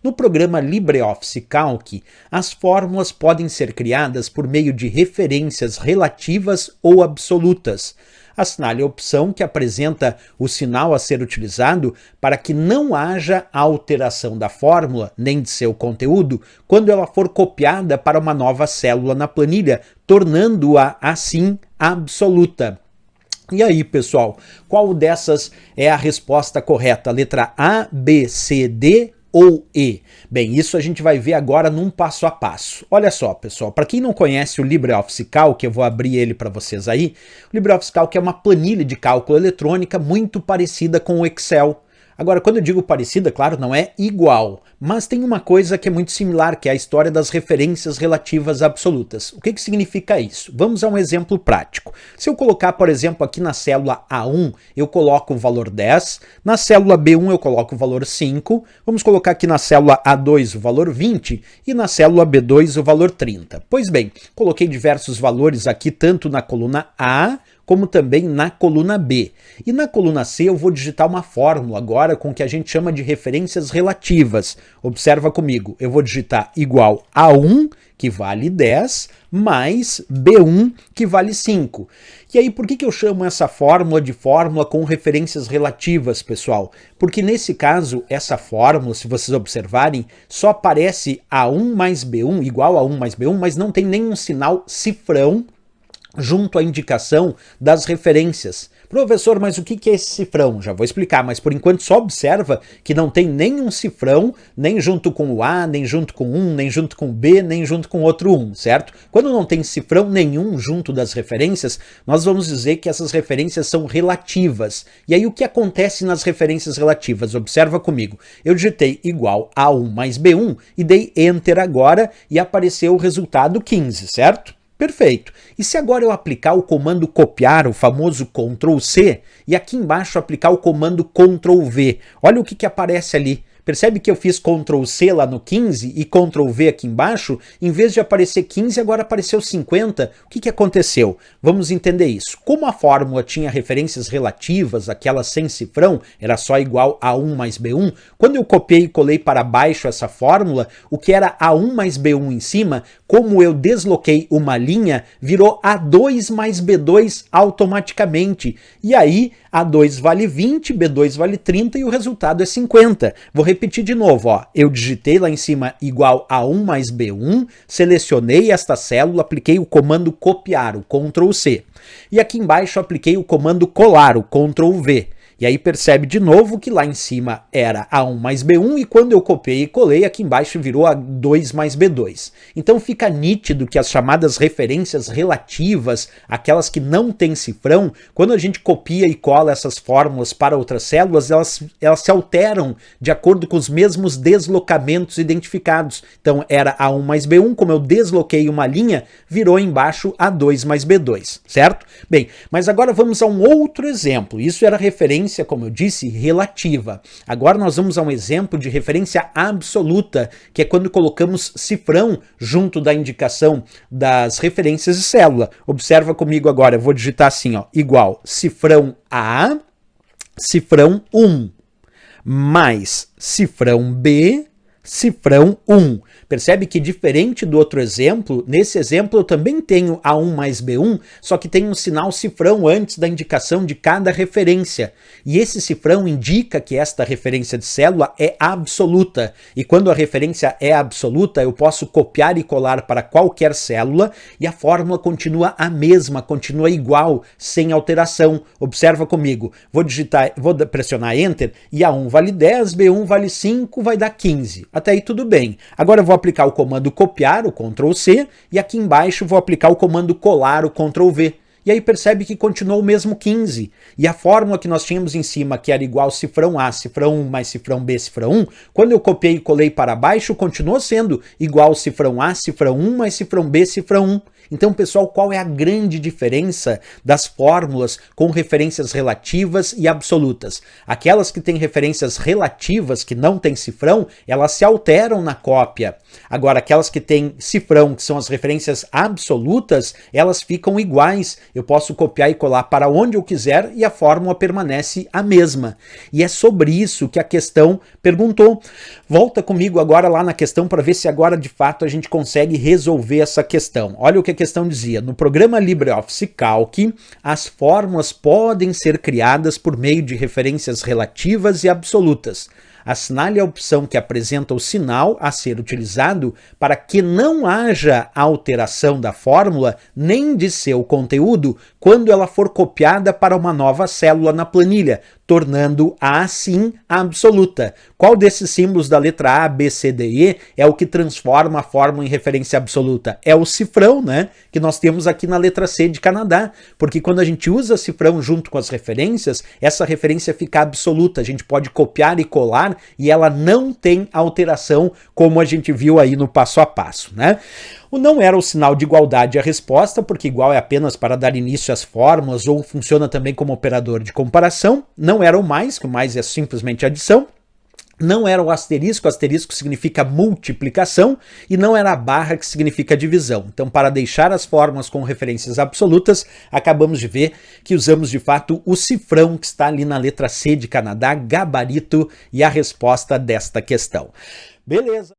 No programa LibreOffice Calc, as fórmulas podem ser criadas por meio de referências relativas ou absolutas. Assinale a opção que apresenta o sinal a ser utilizado para que não haja alteração da fórmula, nem de seu conteúdo, quando ela for copiada para uma nova célula na planilha, tornando-a, assim, absoluta. E aí, pessoal, qual dessas é a resposta correta? Letra A, B, C, D ou E? Bem, isso a gente vai ver agora num passo a passo. Olha só, pessoal, para quem não conhece o LibreOffice Calc, eu vou abrir ele para vocês aí. O LibreOffice Calc é uma planilha de cálculo eletrônica muito parecida com o Excel. Agora, quando eu digo parecida, claro, não é igual, mas tem uma coisa que é muito similar, que é a história das referências relativas absolutas. O que significa isso? Vamos a um exemplo prático. Se eu colocar, por exemplo, aqui na célula A1, eu coloco o valor 10, na célula B1 eu coloco o valor 5, vamos colocar aqui na célula A2 o valor 20 e na célula B2 o valor 30. Pois bem, coloquei diversos valores aqui, tanto na coluna A, como também na coluna B. E na coluna C eu vou digitar uma fórmula agora com o que a gente chama de referências relativas. Observa comigo, eu vou digitar igual a 1, que vale 10, mais B1, que vale 5. E aí, por que eu chamo essa fórmula de fórmula com referências relativas, pessoal? Porque nesse caso, essa fórmula, se vocês observarem, só aparece A1 mais B1 igual a 1 mais B1, mas não tem nenhum sinal cifrão junto à indicação das referências. Professor, mas o que é esse cifrão? Já vou explicar, mas por enquanto só observa que não tem nenhum cifrão, nem junto com o A, nem junto com 1, nem junto com o B, nem junto com outro 1, certo? Quando não tem cifrão nenhum junto das referências, nós vamos dizer que essas referências são relativas. E aí o que acontece nas referências relativas? Observa comigo. Eu digitei igual a 1 mais B1 e dei Enter agora e apareceu o resultado 15, certo? Perfeito. E se agora eu aplicar o comando copiar, o famoso Ctrl C, e aqui embaixo aplicar o comando Ctrl V, olha o que aparece ali. Percebe que eu fiz Ctrl C lá no 15 e Ctrl V aqui embaixo? Em vez de aparecer 15, agora apareceu 50. O que aconteceu? Vamos entender isso. Como a fórmula tinha referências relativas, aquela sem cifrão, era só igual a 1 mais B1, quando eu copiei e colei para baixo essa fórmula, o que era A1 mais B1 em cima, como eu desloquei uma linha, virou A2 mais B2 automaticamente. E aí, A2 vale 20, B2 vale 30 e o resultado é 50. Vou repetir de novo, ó. Eu digitei lá em cima igual a 1 mais B1, selecionei esta célula, apliquei o comando copiar, o Ctrl C. E aqui embaixo apliquei o comando colar, o Ctrl V. E aí percebe de novo que lá em cima era A1 mais B1 e quando eu copiei e colei, aqui embaixo virou A2 mais B2. Então fica nítido que as chamadas referências relativas, aquelas que não têm cifrão, quando a gente copia e cola essas fórmulas para outras células, elas se alteram de acordo com os mesmos deslocamentos identificados. Então era A1 mais B1, como eu desloquei uma linha, virou embaixo A2 mais B2, certo? Bem, mas agora vamos a um outro exemplo. Isso era referência, como eu disse, relativa. Agora nós vamos a um exemplo de referência absoluta, que é quando colocamos cifrão junto da indicação das referências de célula. Observa comigo agora, eu vou digitar assim, ó, igual cifrão A, cifrão 1, mais cifrão B, cifrão 1. Percebe que diferente do outro exemplo, nesse exemplo eu também tenho A1 mais B1, só que tem um sinal cifrão antes da indicação de cada referência. E esse cifrão indica que esta referência de célula é absoluta. E quando a referência é absoluta, eu posso copiar e colar para qualquer célula e a fórmula continua a mesma, continua igual, sem alteração. Observa comigo. Vou pressionar Enter e A1 vale 10, B1 vale 5, vai dar 15. Até aí tudo bem. Agora eu vou aplicar o comando copiar, o Ctrl C, e aqui embaixo vou aplicar o comando colar, o Ctrl V. E aí percebe que continuou o mesmo 15. E a fórmula que nós tínhamos em cima, que era igual cifrão A, cifrão 1 mais cifrão B, cifrão 1, quando eu copiei e colei para baixo, continuou sendo igual cifrão A, cifrão 1 mais cifrão B, cifrão 1. Então, pessoal, qual é a grande diferença das fórmulas com referências relativas e absolutas? Aquelas que têm referências relativas, que não têm cifrão, elas se alteram na cópia. Agora, aquelas que têm cifrão, que são as referências absolutas, elas ficam iguais. Eu posso copiar e colar para onde eu quiser e a fórmula permanece a mesma. E é sobre isso que a questão perguntou. Volta comigo agora lá na questão para ver se agora de fato a gente consegue resolver essa questão. Olha o que a questão dizia. No programa LibreOffice Calc, as fórmulas podem ser criadas por meio de referências relativas e absolutas. Assinale a opção que apresenta o sinal a ser utilizado para que não haja alteração da fórmula nem de seu conteúdo quando ela for copiada para uma nova célula na planilha, tornando-a assim absoluta. Qual desses símbolos da letra A, B, C, D, E é o que transforma a fórmula em referência absoluta? É o cifrão, né? Que nós temos aqui na letra C de Canadá, porque quando a gente usa cifrão junto com as referências, essa referência fica absoluta, a gente pode copiar e colar e ela não tem alteração, como a gente viu aí no passo a passo, né? O não era o sinal de igualdade a resposta, porque igual é apenas para dar início às fórmulas ou funciona também como operador de comparação. Não era o mais, que o mais é simplesmente adição. Não era o asterisco significa multiplicação, e não era a barra, que significa divisão. Então, para deixar as fórmulas com referências absolutas, acabamos de ver que usamos de fato o cifrão que está ali na letra C de Canadá, gabarito, e a resposta desta questão. Beleza.